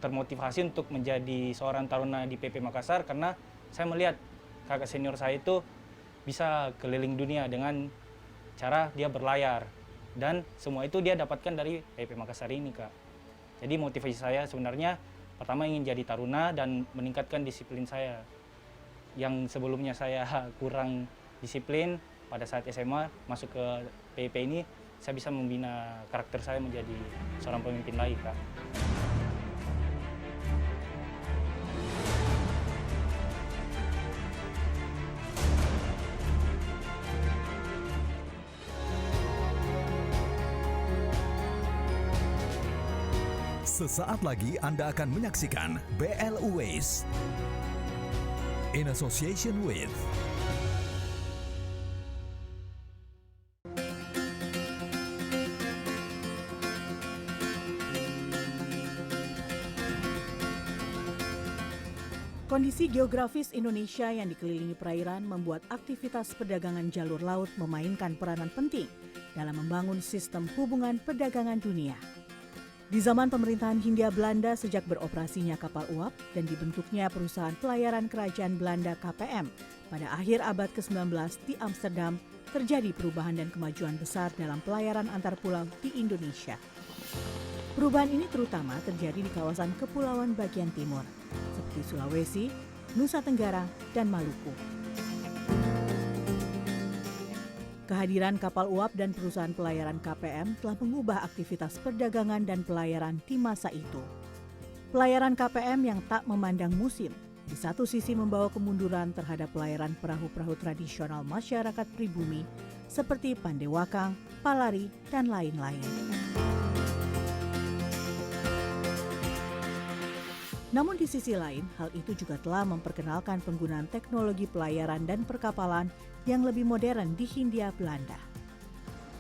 termotivasi untuk menjadi seorang taruna di PP Makassar karena saya melihat kakak senior saya itu bisa keliling dunia dengan cara dia berlayar. Dan semua itu dia dapatkan dari PP Makassar ini, Kak. Jadi motivasi saya sebenarnya pertama ingin jadi taruna dan meningkatkan disiplin saya. Yang sebelumnya saya kurang disiplin, pada saat SMA masuk ke PP ini, saya bisa membina karakter saya menjadi seorang pemimpin lagi, Kak. Sesaat lagi Anda akan menyaksikan BL Ways in association with Kondisi geografis Indonesia yang dikelilingi perairan membuat aktivitas perdagangan jalur laut memainkan peranan penting dalam membangun sistem hubungan perdagangan dunia. Di zaman pemerintahan Hindia Belanda sejak beroperasinya kapal uap dan dibentuknya perusahaan pelayaran kerajaan Belanda KPM pada akhir abad ke-19 di Amsterdam, terjadi perubahan dan kemajuan besar dalam pelayaran antar pulau di Indonesia. Perubahan ini terutama terjadi di kawasan kepulauan bagian timur, seperti Sulawesi, Nusa Tenggara, dan Maluku. Kehadiran kapal uap dan perusahaan pelayaran KPM telah mengubah aktivitas perdagangan dan pelayaran di masa itu. Pelayaran KPM yang tak memandang musim, di satu sisi membawa kemunduran terhadap pelayaran perahu-perahu tradisional masyarakat pribumi seperti Pandewakang, Palari, dan lain-lain. Namun di sisi lain, hal itu juga telah memperkenalkan penggunaan teknologi pelayaran dan perkapalan yang lebih modern di Hindia Belanda.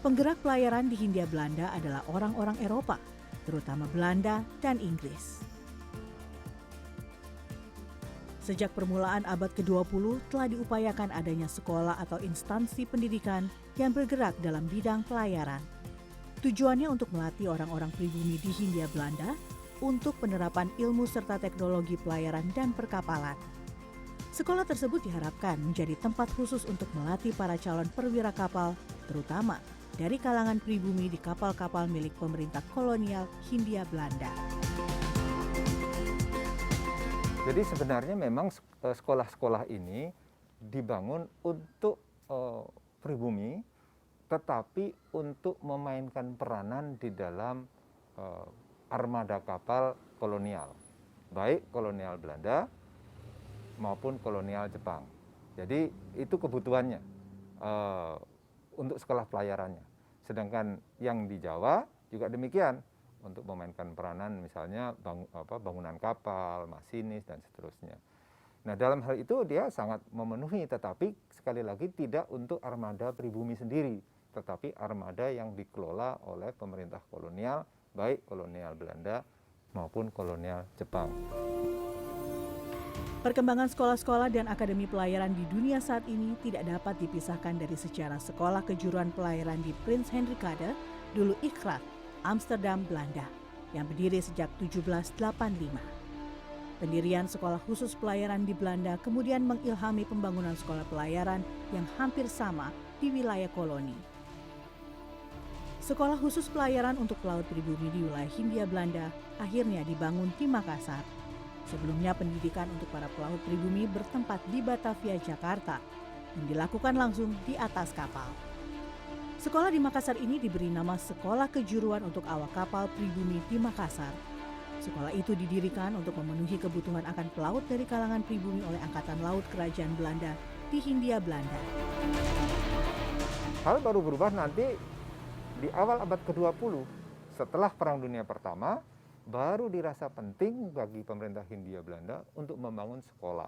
Penggerak pelayaran di Hindia Belanda adalah orang-orang Eropa, terutama Belanda dan Inggris. Sejak permulaan abad ke-20 telah diupayakan adanya sekolah atau instansi pendidikan yang bergerak dalam bidang pelayaran. Tujuannya untuk melatih orang-orang pribumi di Hindia Belanda untuk penerapan ilmu serta teknologi pelayaran dan perkapalan. Sekolah tersebut diharapkan menjadi tempat khusus untuk melatih para calon perwira kapal, terutama dari kalangan pribumi di kapal-kapal milik pemerintah kolonial Hindia Belanda. Jadi sebenarnya memang sekolah-sekolah ini dibangun untuk pribumi, tetapi untuk memainkan peranan di dalam armada kapal kolonial, baik kolonial Belanda maupun kolonial Jepang. Jadi itu kebutuhannya untuk sekolah pelayarannya. Sedangkan yang di Jawa juga demikian, untuk memainkan peranan misalnya bangunan kapal, masinis, dan seterusnya. Nah dalam hal itu dia sangat memenuhi, tetapi sekali lagi tidak untuk armada pribumi sendiri, tetapi armada yang dikelola oleh pemerintah kolonial, baik kolonial Belanda maupun kolonial Jepang. Perkembangan sekolah-sekolah dan akademi pelayaran di dunia saat ini tidak dapat dipisahkan dari sejarah sekolah kejuruan pelayaran di Prins Hendrikade, dulu Ikrat, Amsterdam, Belanda, yang berdiri sejak 1785. Pendirian sekolah khusus pelayaran di Belanda kemudian mengilhami pembangunan sekolah pelayaran yang hampir sama di wilayah koloni. Sekolah khusus pelayaran untuk pelaut pribumi di wilayah Hindia Belanda akhirnya dibangun di Makassar. Sebelumnya pendidikan untuk para pelaut pribumi bertempat di Batavia, Jakarta, yang dilakukan langsung di atas kapal. Sekolah di Makassar ini diberi nama Sekolah Kejuruan untuk Awak Kapal Pribumi di Makassar. Sekolah itu didirikan untuk memenuhi kebutuhan akan pelaut dari kalangan pribumi oleh Angkatan Laut Kerajaan Belanda di Hindia Belanda. Hal baru berubah nanti di awal abad ke-20, setelah Perang Dunia Pertama, baru dirasa penting bagi pemerintah Hindia Belanda untuk membangun sekolah.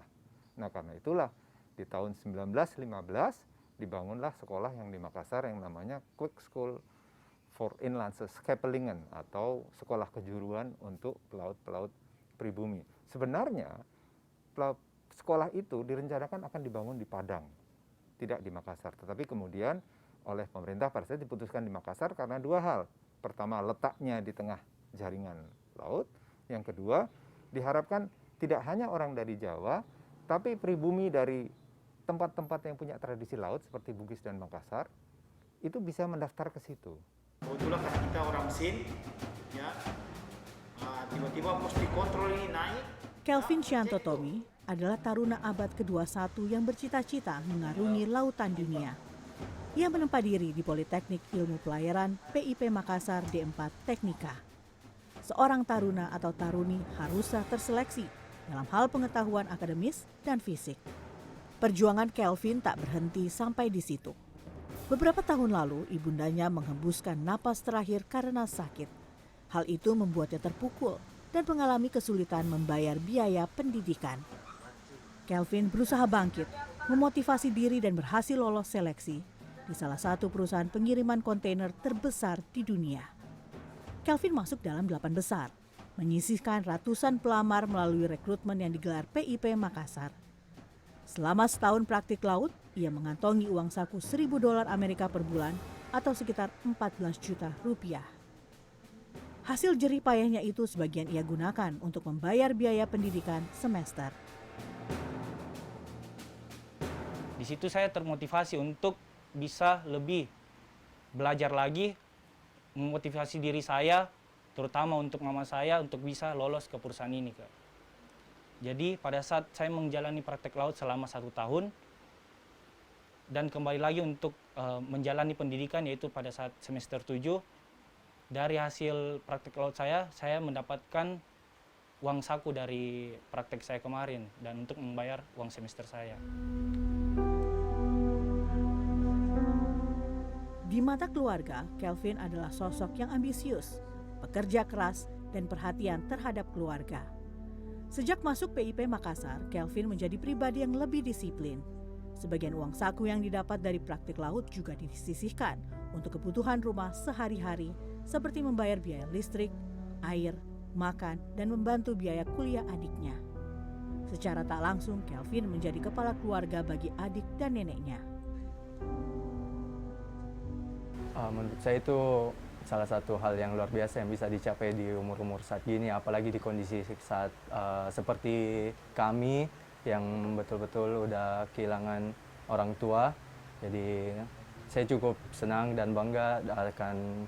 Nah karena itulah di tahun 1915 dibangunlah sekolah yang di Makassar yang namanya Quick School for Inlandse Scheppelingen atau sekolah kejuruan untuk pelaut-pelaut pribumi. Sebenarnya sekolah itu direncanakan akan dibangun di Padang, tidak di Makassar. Tetapi kemudian oleh pemerintah pada saat diputuskan di Makassar karena dua hal. Pertama, letaknya di tengah jaringan laut. Yang kedua, Diharapkan tidak hanya orang dari Jawa, tapi pribumi dari tempat-tempat yang punya tradisi laut seperti Bugis dan Makassar, itu bisa mendaftar ke situ. Kebetulan karena kita orang mesin, ya, tiba-tiba pos dikontrol ini naik. Kelvin Shantotomi adalah taruna abad ke-21 yang bercita-cita mengarungi lautan dunia. Ia menempa diri di Politeknik Ilmu Pelayaran PIP Makassar D4 Teknika. Seorang taruna atau taruni haruslah terseleksi dalam hal pengetahuan akademis dan fisik. Perjuangan Kelvin tak berhenti sampai di situ. Beberapa tahun lalu, ibundanya menghembuskan napas terakhir karena sakit. Hal itu membuatnya terpukul dan mengalami kesulitan membayar biaya pendidikan. Kelvin berusaha bangkit, memotivasi diri dan berhasil lolos seleksi di salah satu perusahaan pengiriman kontainer terbesar di dunia. Kelvin masuk dalam 8 besar, menyisihkan ratusan pelamar melalui rekrutmen yang digelar PIP Makassar. Selama setahun praktik laut, ia mengantongi uang saku $1.000 Amerika per bulan atau sekitar 14 juta rupiah. Hasil jerih payahnya itu sebagian ia gunakan untuk membayar biaya pendidikan semester. Di situ saya termotivasi untuk bisa lebih belajar lagi, memotivasi diri saya, terutama untuk mama saya untuk bisa lolos ke perusahaan ini, Kak. Jadi pada saat saya menjalani praktek laut selama 1 tahun dan kembali lagi untuk menjalani pendidikan yaitu pada saat semester 7, dari hasil praktek laut saya mendapatkan uang saku dari praktek saya kemarin dan untuk membayar uang semester saya. Di mata keluarga, Kelvin adalah sosok yang ambisius, pekerja keras, dan perhatian terhadap keluarga. Sejak masuk PIP Makassar, Kelvin menjadi pribadi yang lebih disiplin. Sebagian uang saku yang didapat dari praktik laut juga disisihkan untuk kebutuhan rumah sehari-hari seperti membayar biaya listrik, air, makan, dan membantu biaya kuliah adiknya. Secara tak langsung, Kelvin menjadi kepala keluarga bagi adik dan neneknya. Menurut saya itu salah satu hal yang luar biasa yang bisa dicapai di umur-umur saat gini, apalagi di kondisi saat seperti kami yang betul-betul udah kehilangan orang tua. Jadi saya cukup senang dan bangga akan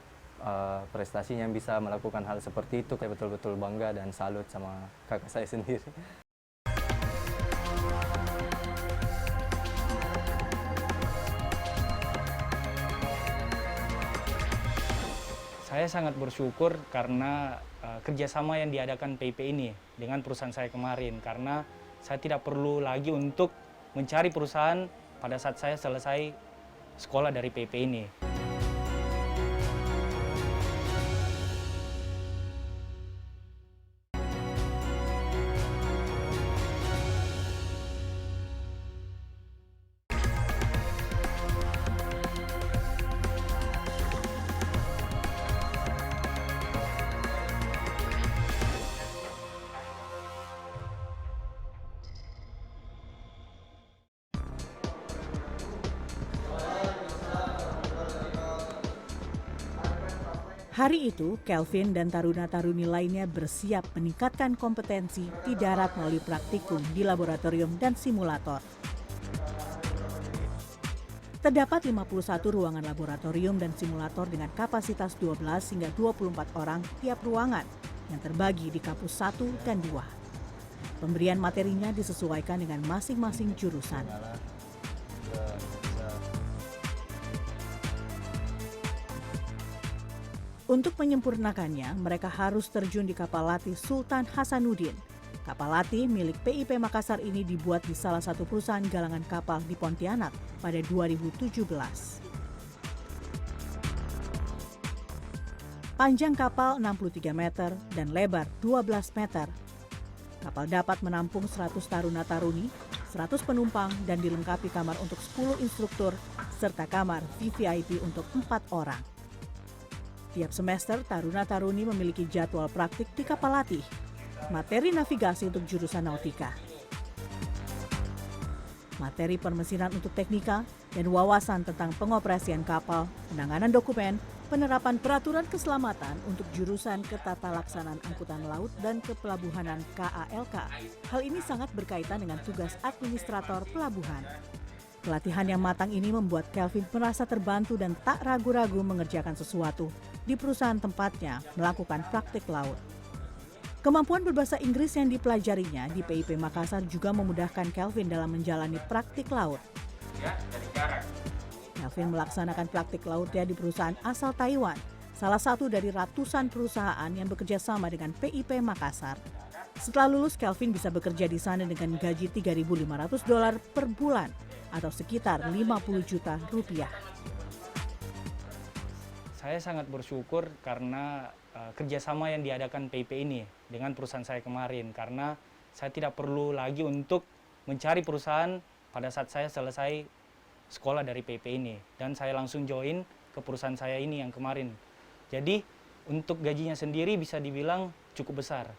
prestasinya yang bisa melakukan hal seperti itu. Saya betul-betul bangga dan salut sama kakak saya sendiri. Saya sangat bersyukur karena kerjasama yang diadakan PIP ini dengan perusahaan saya kemarin, karena saya tidak perlu lagi untuk mencari perusahaan pada saat saya selesai sekolah dari PIP ini. Hari itu, Kelvin dan taruna-taruni lainnya bersiap meningkatkan kompetensi di darat melalui praktikum di laboratorium dan simulator. Terdapat 51 ruangan laboratorium dan simulator dengan kapasitas 12 hingga 24 orang tiap ruangan yang terbagi di kampus 1 dan 2. Pemberian materinya disesuaikan dengan masing-masing jurusan. Untuk menyempurnakannya, mereka harus terjun di kapal latih Sultan Hasanuddin. Kapal latih milik PIP Makassar ini dibuat di salah satu perusahaan galangan kapal di Pontianak pada 2017. Panjang kapal 63 meter dan lebar 12 meter. Kapal dapat menampung 100 taruna-taruni, 100 penumpang, dan dilengkapi kamar untuk 10 instruktur, serta kamar VVIP untuk 4 orang. Tiap semester, taruna-taruni memiliki jadwal praktik di kapal latih, materi navigasi untuk jurusan nautika, materi permesinan untuk teknika, dan wawasan tentang pengoperasian kapal, penanganan dokumen, penerapan peraturan keselamatan untuk jurusan Ketatalaksanaan Angkutan Laut dan Kepelabuhanan KALK. Hal ini sangat berkaitan dengan tugas administrator pelabuhan. Pelatihan yang matang ini membuat Kelvin merasa terbantu dan tak ragu-ragu mengerjakan sesuatu di perusahaan tempatnya melakukan praktik laut. Kemampuan berbahasa Inggris yang dipelajarinya di PIP Makassar juga memudahkan Kelvin dalam menjalani praktik laut. Kelvin melaksanakan praktik lautnya di perusahaan asal Taiwan, salah satu dari ratusan perusahaan yang bekerja sama dengan PIP Makassar. Setelah lulus, Kelvin bisa bekerja di sana dengan gaji $3.500 per bulan atau sekitar 50 juta rupiah. Saya sangat bersyukur karena kerjasama yang diadakan PIP ini dengan perusahaan saya kemarin, karena saya tidak perlu lagi untuk mencari perusahaan pada saat saya selesai sekolah dari PIP ini, dan saya langsung join ke perusahaan saya ini yang kemarin. Jadi untuk gajinya sendiri bisa dibilang cukup besar.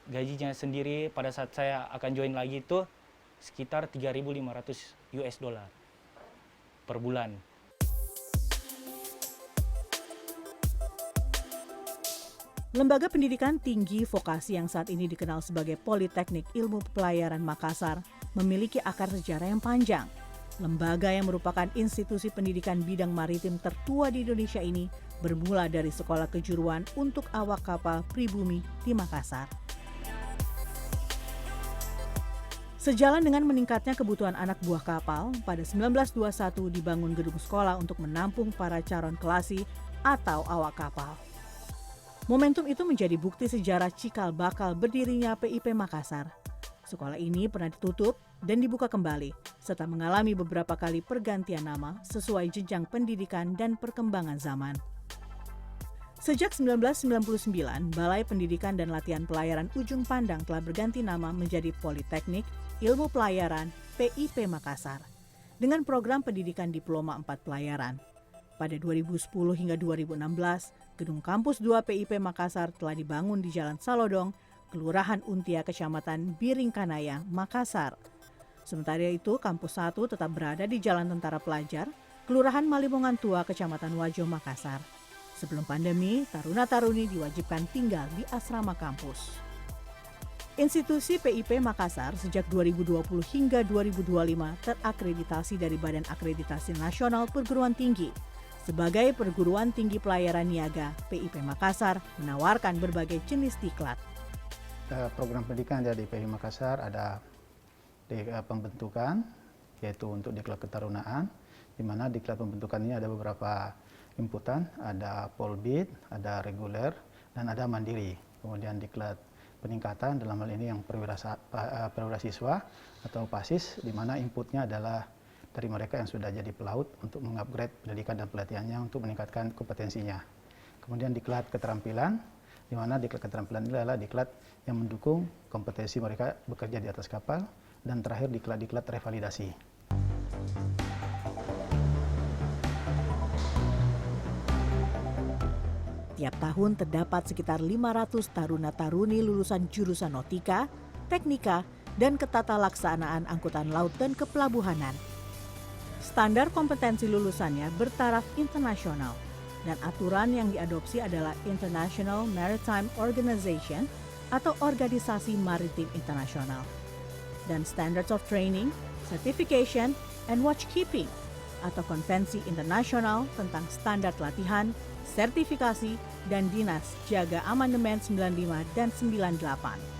Gajinya sendiri pada saat saya akan join lagi itu sekitar $3.500 per bulan. Lembaga pendidikan tinggi vokasi yang saat ini dikenal sebagai Politeknik Ilmu Pelayaran Makassar memiliki akar sejarah yang panjang. Lembaga yang merupakan institusi pendidikan bidang maritim tertua di Indonesia ini bermula dari sekolah kejuruan untuk awak kapal pribumi di Makassar. Sejalan dengan meningkatnya kebutuhan anak buah kapal, pada 1921 dibangun gedung sekolah untuk menampung para calon kelasi atau awak kapal. Momentum itu menjadi bukti sejarah cikal bakal berdirinya PIP Makassar. Sekolah ini pernah ditutup dan dibuka kembali, serta mengalami beberapa kali pergantian nama sesuai jenjang pendidikan dan perkembangan zaman. Sejak 1999, Balai Pendidikan dan Latihan Pelayaran Ujung Pandang telah berganti nama menjadi Politeknik Ilmu Pelayaran PIP Makassar dengan program pendidikan Diploma 4 Pelayaran. Pada 2010 hingga 2016, gedung kampus 2 PIP Makassar telah dibangun di Jalan Salodong, Kelurahan Untia, Kecamatan Biringkanaya, Makassar. Sementara itu, kampus 1 tetap berada di Jalan Tentara Pelajar, Kelurahan Malimongan Tua, Kecamatan Wajo, Makassar. Sebelum pandemi, taruna-taruni diwajibkan tinggal di asrama kampus. Institusi PIP Makassar sejak 2020 hingga 2025 terakreditasi dari Badan Akreditasi Nasional Perguruan Tinggi. Sebagai perguruan tinggi pelayaran niaga, PIP Makassar menawarkan berbagai jenis diklat. Program pendidikan dari PIP Makassar ada pembentukan, yaitu untuk diklat ketarunaan, di mana diklat pembentukan ini ada beberapa inputan, ada polbid, ada reguler, dan ada mandiri. Kemudian diklat peningkatan dalam hal ini yang perwira siswa atau PASIS, di mana inputnya adalah dari mereka yang sudah jadi pelaut untuk mengupgrade pendidikan dan pelatihannya untuk meningkatkan kompetensinya. Kemudian diklat keterampilan, di mana diklat keterampilan ini adalah diklat yang mendukung kompetensi mereka bekerja di atas kapal, dan terakhir diklat-diklat revalidasi. Tiap tahun terdapat sekitar 500 taruna-taruni lulusan jurusan Nautika, Teknika, dan Ketatalaksanaan Angkutan Laut dan Kepelabuhanan. Standar kompetensi lulusannya bertaraf internasional, dan aturan yang diadopsi adalah International Maritime Organization atau Organisasi Maritim Internasional, dan Standards of Training, Certification, and Watchkeeping atau Konvensi Internasional tentang Standar Latihan, Sertifikasi, dan Dinas Jaga Amandemen 95 dan 98.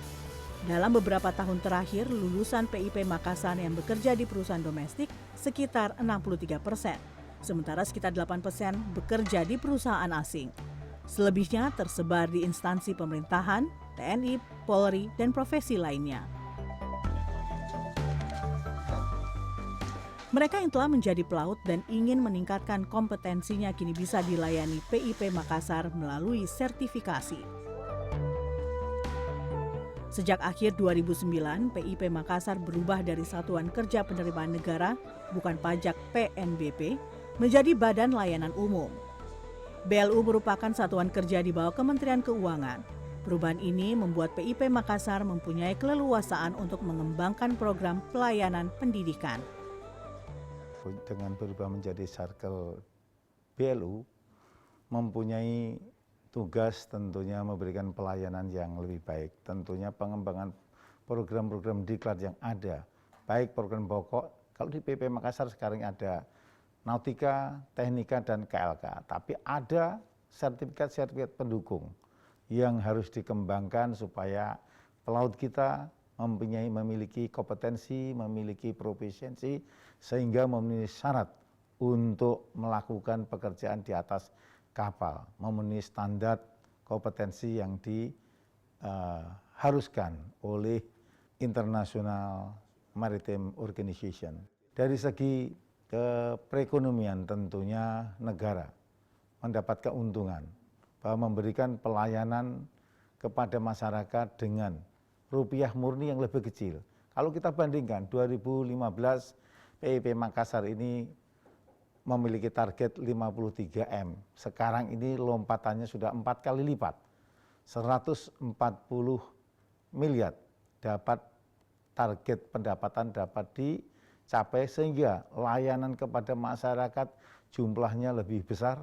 Dalam beberapa tahun terakhir, lulusan PIP Makassar yang bekerja di perusahaan domestik sekitar 63%, sementara sekitar 8% bekerja di perusahaan asing. Selebihnya tersebar di instansi pemerintahan, TNI, Polri, dan profesi lainnya. Mereka yang telah menjadi pelaut dan ingin meningkatkan kompetensinya kini bisa dilayani PIP Makassar melalui sertifikasi. Sejak akhir 2009, PIP Makassar berubah dari Satuan Kerja Penerimaan Negara, bukan pajak PNBP, menjadi Badan Layanan Umum. BLU merupakan satuan kerja di bawah Kementerian Keuangan. Perubahan ini membuat PIP Makassar mempunyai keleluasaan untuk mengembangkan program pelayanan pendidikan. Dengan berubah menjadi Sarkel BLU, mempunyai tugas tentunya memberikan pelayanan yang lebih baik. Tentunya pengembangan program-program diklat yang ada, baik program pokok, kalau di PP Makassar sekarang ada Nautika, Teknika, dan KLK. Tapi ada sertifikat-sertifikat pendukung yang harus dikembangkan supaya pelaut kita memiliki kompetensi, memiliki profesiensi, sehingga memenuhi syarat untuk melakukan pekerjaan di atas kapal, memenuhi standar kompetensi yang diharuskan oleh International Maritime Organization. Dari segi perekonomian tentunya negara mendapat keuntungan bahwa memberikan pelayanan kepada masyarakat dengan rupiah murni yang lebih kecil. Kalau kita bandingkan 2015 PIP Makassar ini memiliki target 53 M. Sekarang ini lompatannya sudah 4 kali lipat. 140 miliar dapat target pendapatan dapat dicapai sehingga layanan kepada masyarakat jumlahnya lebih besar.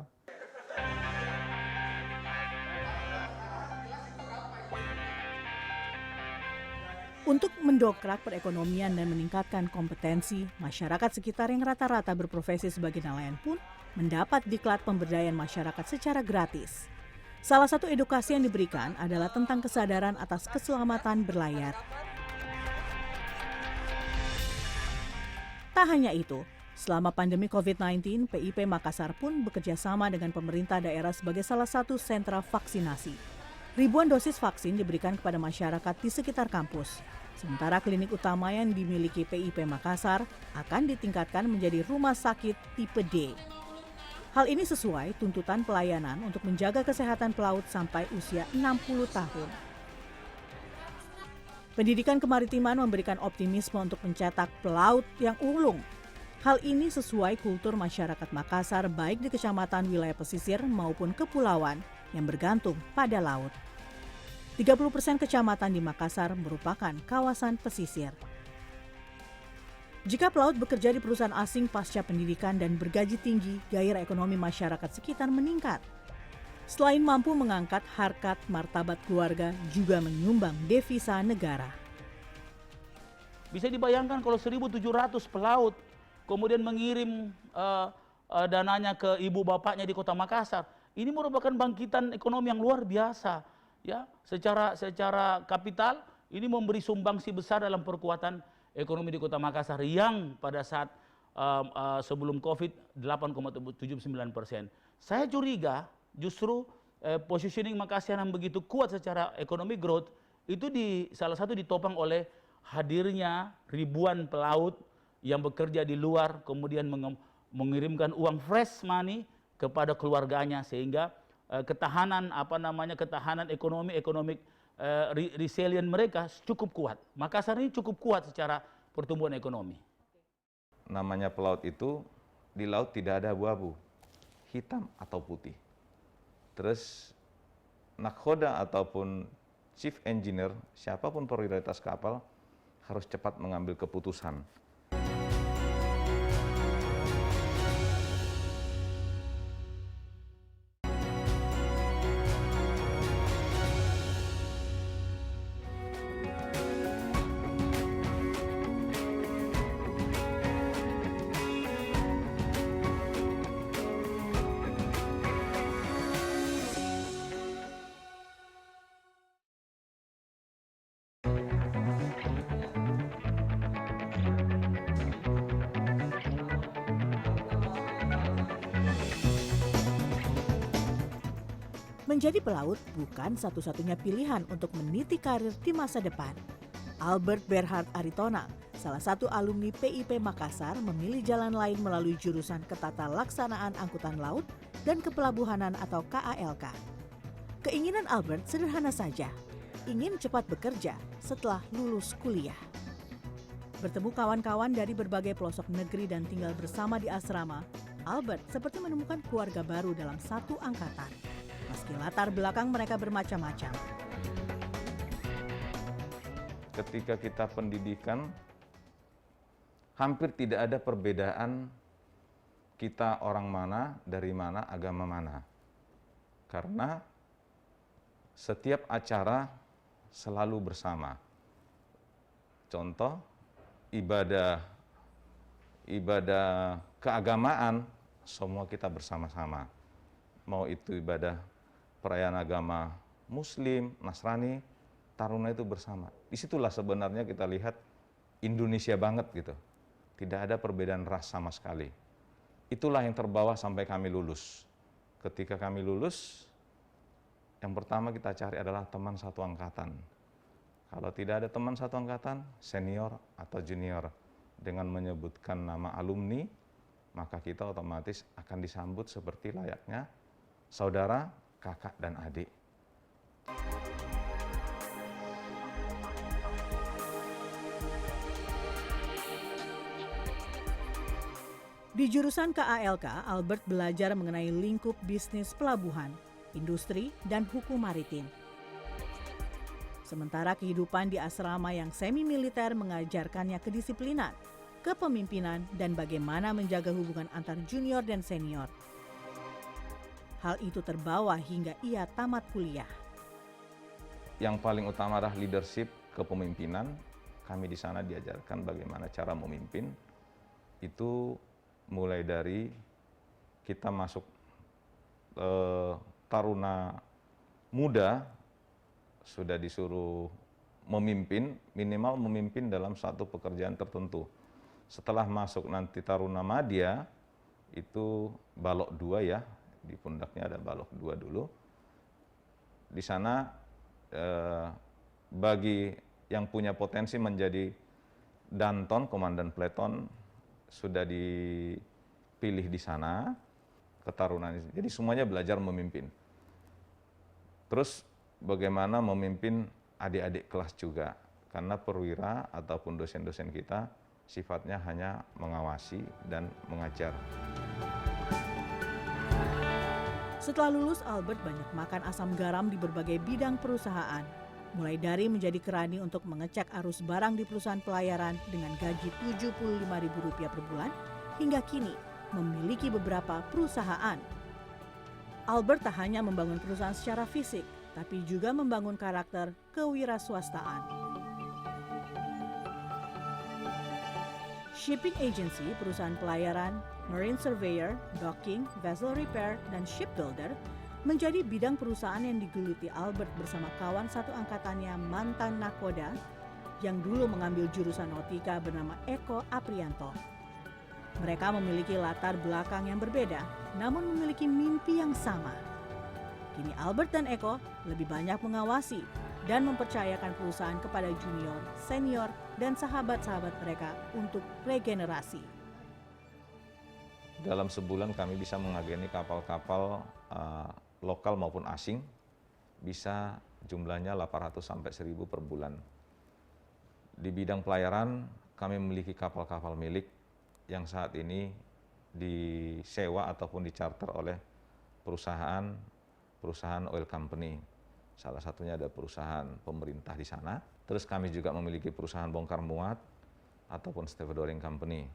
Untuk mendongkrak perekonomian dan meningkatkan kompetensi, masyarakat sekitar yang rata-rata berprofesi sebagai nelayan pun mendapat diklat pemberdayaan masyarakat secara gratis. Salah satu edukasi yang diberikan adalah tentang kesadaran atas keselamatan berlayar. Tak hanya itu, selama pandemi COVID-19, PIP Makassar pun bekerja sama dengan pemerintah daerah sebagai salah satu sentra vaksinasi. Ribuan dosis vaksin diberikan kepada masyarakat di sekitar kampus. Sementara klinik utama yang dimiliki PIP Makassar akan ditingkatkan menjadi rumah sakit tipe D. Hal ini sesuai tuntutan pelayanan untuk menjaga kesehatan pelaut sampai usia 60 tahun. Pendidikan kemaritiman memberikan optimisme untuk mencetak pelaut yang ulung. Hal ini sesuai kultur masyarakat Makassar baik di kecamatan wilayah pesisir maupun kepulauan yang bergantung pada laut. 30% kecamatan di Makassar merupakan kawasan pesisir. Jika pelaut bekerja di perusahaan asing pasca pendidikan dan bergaji tinggi, gairah ekonomi masyarakat sekitar meningkat. Selain mampu mengangkat harkat martabat keluarga, juga menyumbang devisa negara. Bisa dibayangkan kalau 1.700 pelaut kemudian mengirim dananya ke ibu bapaknya di kota Makassar. Ini merupakan bangkitan ekonomi yang luar biasa. Ya, secara kapital ini memberi sumbangsi besar dalam perkuatan ekonomi di Kota Makassar yang pada saat sebelum COVID 8,79%. Saya curiga justru positioning Makassar yang begitu kuat secara ekonomi growth itu salah satu ditopang oleh hadirnya ribuan pelaut yang bekerja di luar kemudian mengirimkan uang fresh money kepada keluarganya sehingga ketahanan ekonomi resilient mereka cukup kuat. Makassar ini cukup kuat secara pertumbuhan ekonomi. Namanya pelaut itu, di laut tidak ada abu-abu, hitam atau putih. Terus nakhoda ataupun chief engineer, siapapun prioritas kapal harus cepat mengambil keputusan. Menjadi pelaut bukan satu-satunya pilihan untuk meniti karir di masa depan. Albert Berhard Aritonang, salah satu alumni PIP Makassar, memilih jalan lain melalui jurusan Ketata Laksanaan Angkutan Laut dan Kepelabuhanan atau KALK. Keinginan Albert sederhana saja, ingin cepat bekerja setelah lulus kuliah. Bertemu kawan-kawan dari berbagai pelosok negeri dan tinggal bersama di asrama, Albert seperti menemukan keluarga baru dalam satu angkatan. Meski latar belakang mereka bermacam-macam. Ketika kita pendidikan, hampir tidak ada perbedaan kita orang mana, dari mana, agama mana. karena setiap acara selalu bersama. Contoh, ibadah keagamaan, semua kita bersama-sama. Mau itu ibadah perayaan agama Muslim, Nasrani, Taruna itu bersama. Disitulah sebenarnya kita lihat Indonesia banget gitu. Tidak ada perbedaan ras sama sekali. Itulah yang terbawa sampai kami lulus. Ketika kami lulus, yang pertama kita cari adalah teman satu angkatan. Kalau tidak ada teman satu angkatan, senior atau junior. Dengan menyebutkan nama alumni, maka kita otomatis akan disambut seperti layaknya saudara, kakak, dan adik. Di jurusan KALK, Albert belajar mengenai lingkup bisnis pelabuhan, industri, dan hukum maritim. Sementara kehidupan di asrama yang semi-militer mengajarkannya kedisiplinan, kepemimpinan, dan bagaimana menjaga hubungan antar junior dan senior. Hal itu terbawa hingga ia tamat kuliah. Yang paling utama adalah leadership, kepemimpinan. Kami di sana diajarkan bagaimana cara memimpin. Itu mulai dari kita masuk taruna muda, sudah disuruh memimpin, minimal memimpin dalam satu pekerjaan tertentu. Setelah masuk nanti taruna madya, itu balok 2 ya, di pundaknya ada balok 2 dulu. Di sana bagi yang punya potensi menjadi danton, komandan peleton, sudah dipilih di sana, ketarunaan. Jadi semuanya belajar memimpin. Terus bagaimana memimpin adik-adik kelas juga, karena perwira ataupun dosen-dosen kita sifatnya hanya mengawasi dan mengajar. Setelah lulus, Albert banyak makan asam garam di berbagai bidang perusahaan. Mulai dari menjadi kerani untuk mengecek arus barang di perusahaan pelayaran dengan gaji Rp75.000 per bulan, hingga kini memiliki beberapa perusahaan. Albert tak hanya membangun perusahaan secara fisik, tapi juga membangun karakter kewiraswastaan. Shipping agency, perusahaan pelayaran, marine surveyor, docking, vessel repair, dan shipbuilder menjadi bidang perusahaan yang digeluti Albert bersama kawan satu angkatannya mantan nakoda yang dulu mengambil jurusan nautika bernama Eko Aprianto. Mereka memiliki latar belakang yang berbeda, namun memiliki mimpi yang sama. Kini Albert dan Eko lebih banyak mengawasi dan mempercayakan perusahaan kepada junior, senior, dan sahabat-sahabat mereka untuk regenerasi. Dalam sebulan kami bisa mengageni kapal-kapal lokal maupun asing, bisa jumlahnya 800 sampai 1000 per bulan. Di bidang pelayaran, kami memiliki kapal-kapal milik yang saat ini disewa ataupun dicharter oleh perusahaan oil company. Salah satunya ada perusahaan pemerintah di sana. Terus kami juga memiliki perusahaan bongkar muat ataupun stevedoring company.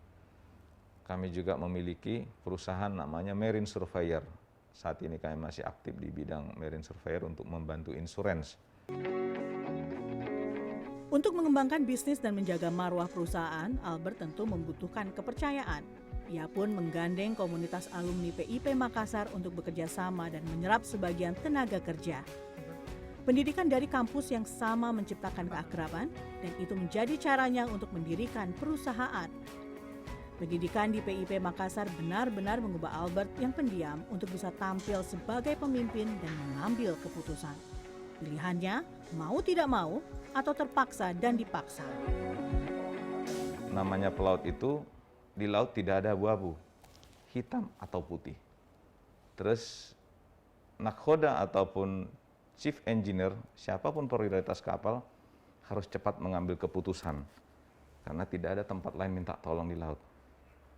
Kami juga memiliki perusahaan namanya Marine Surveyor. Saat ini kami masih aktif di bidang Marine Surveyor untuk membantu insurance. Untuk mengembangkan bisnis dan menjaga marwah perusahaan, Albert tentu membutuhkan kepercayaan. Ia pun menggandeng komunitas alumni PIP Makassar untuk bekerja sama dan menyerap sebagian tenaga kerja. Pendidikan dari kampus yang sama menciptakan keakraban, dan itu menjadi caranya untuk mendirikan perusahaan. Pendidikan di PIP Makassar benar-benar mengubah Albert yang pendiam untuk bisa tampil sebagai pemimpin dan mengambil keputusan. Pilihannya mau tidak mau atau terpaksa dan dipaksa. Namanya pelaut itu, di laut tidak ada abu-abu, hitam atau putih. Terus nakhoda ataupun chief engineer, siapapun prioritas kapal, harus cepat mengambil keputusan. Karena tidak ada tempat lain minta tolong di laut.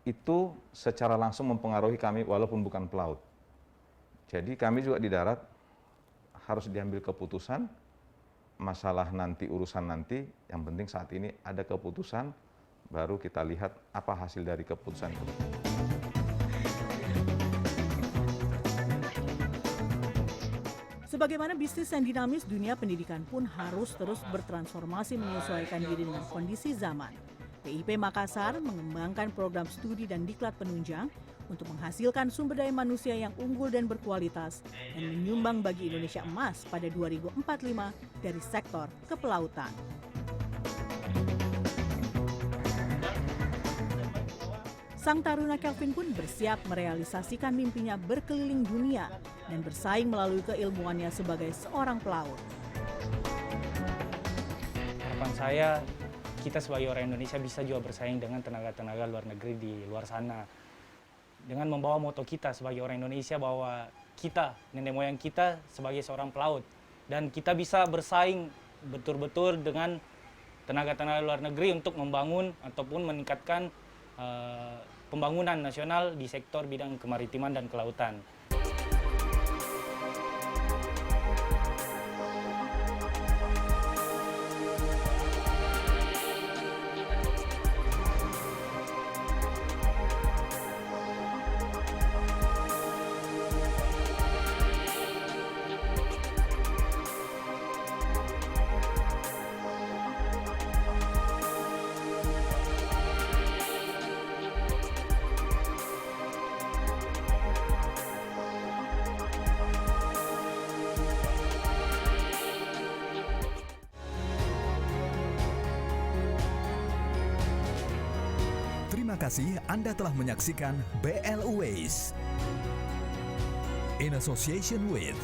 Itu secara langsung mempengaruhi kami walaupun bukan pelaut. Jadi kami juga di darat harus diambil keputusan, masalah nanti, urusan nanti, yang penting saat ini ada keputusan, baru kita lihat apa hasil dari keputusan itu. Sebagaimana bisnis yang dinamis, dunia pendidikan pun harus terus bertransformasi menyesuaikan diri dengan kondisi zaman. PIP Makassar mengembangkan program studi dan diklat penunjang untuk menghasilkan sumber daya manusia yang unggul dan berkualitas dan menyumbang bagi Indonesia emas pada 2045 dari sektor kepelautan. Sang taruna Kelvin pun bersiap merealisasikan mimpinya berkeliling dunia dan bersaing melalui keilmuannya sebagai seorang pelaut. Harapan saya, kita sebagai orang Indonesia bisa juga bersaing dengan tenaga-tenaga luar negeri di luar sana. Dengan membawa moto kita sebagai orang Indonesia bahwa kita, nenek moyang kita sebagai seorang pelaut. Dan kita bisa bersaing betul-betul dengan tenaga-tenaga luar negeri untuk membangun ataupun meningkatkan pembangunan nasional di sektor bidang kemaritiman dan kelautan. Terima kasih Anda telah menyaksikan BL Ways in association with